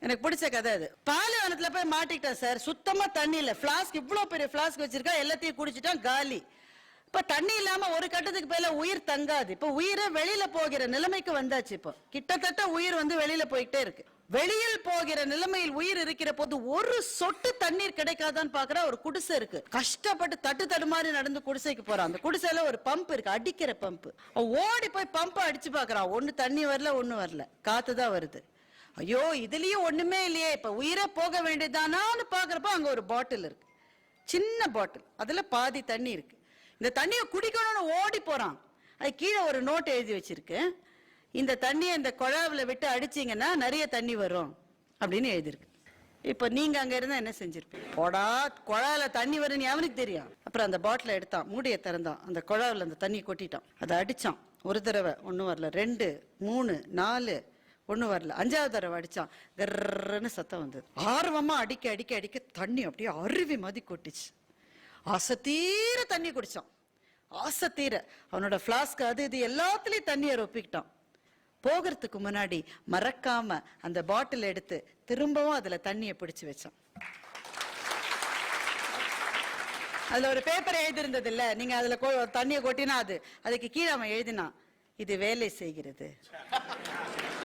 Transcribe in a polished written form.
எனக்கு பிடிச்ச கதை அது. பாலைவனத்துல போய் மாட்டிக்கிட்டேன் சார். சுத்தமா தண்ணி இல்ல. பிளாஸ்க் இவ்வளவு பெரிய பிளாஸ்க் வச்சிருக்கா, எல்லாத்தையும் குடிச்சிட்டான், காலி. இப்ப தண்ணி இல்லாம ஒரு கட்டத்துக்கு மேல உயிர் தங்காது. இப்ப உயிரை வெளியில போகிற நிலைமைக்கு வந்தாச்சு. இப்போ கிட்டத்தட்ட உயிர் வந்து வெளியில போயிட்டே இருக்கு. வெளியில் போகிற நிலைமையில் உயிர் இருக்கிற போது ஒரு சொட்டு தண்ணீர் கிடைக்காதான்னு பாக்குற ஒரு குடிசை இருக்கு. கஷ்டப்பட்டு தட்டு மாதிரி நடந்து குடிசைக்கு போறான். அந்த குடிசையில ஒரு பம்ப் இருக்கு, அடிக்கிற பம்ப். ஓடி போய் பம்பை அடிச்சு பாக்குறான். ஒண்ணு தண்ணி வரல, ஒண்ணு வரல, காத்துதான் வருது. ஐயோ இதுலயும் ஒண்ணுமே இல்லையே, இப்ப உயிரை போக வேண்டியதானான்னு பாக்குறப்ப அங்க ஒரு பாட்டில் இருக்கு, சின்ன பாட்டில். அதுல பாதி தண்ணி இருக்கு. இந்த தண்ணியை குடிக்கணும்னு ஓடி போறான். அது கீழே ஒரு நோட் எழுதி வச்சிருக்கு, இந்த தண்ணியை இந்த குழாவில் விட்டு அடிச்சீங்கன்னா நிறைய தண்ணி வரும் அப்படின்னு எழுதிருக்கு. இப்ப நீங்க அங்க இருந்தா என்ன செஞ்சிருப்பீங்க? போடா, குழாயில தண்ணி வரும்னு அவனுக்கு தெரியும். அப்புறம் அந்த பாட்டிலை எடுத்தான், மூடியை திறந்தான், அந்த குழாவில் அந்த தண்ணி கொட்டிட்டான். அதை அடிச்சான். ஒரு தடவை ஒன்றும் வரல, 2, 3, 4 ஒன்றும் வரல. 5வது தடவை அடிச்சான், கர்ன்னு சத்தம் வந்தது. ஆர்வமா அடிக்க அடிக்க அடிக்க தண்ணி அப்படியே அருவி மாதிரி கொட்டிச்சு. ஆசை தீர தண்ணி குடிச்சான். ஆசை தீர அவனோட பிளாஸ்க் அது இது எல்லாத்துலயும் தண்ணியை ரொப்பிக்கிட்டான். போகிறதுக்கு முன்னாடி மறக்காம அந்த பாட்டில் எடுத்து திரும்பவும் அதுல தண்ணியை பிடிச்சு வச்சான். அதுல ஒரு பேப்பர் எழுதிருந்தது இல்ல, நீங்க அதுல தண்ணியை கொட்டினா அதுக்கு கீழே அவன் எழுதினான், இது வேலை செய்கிறது.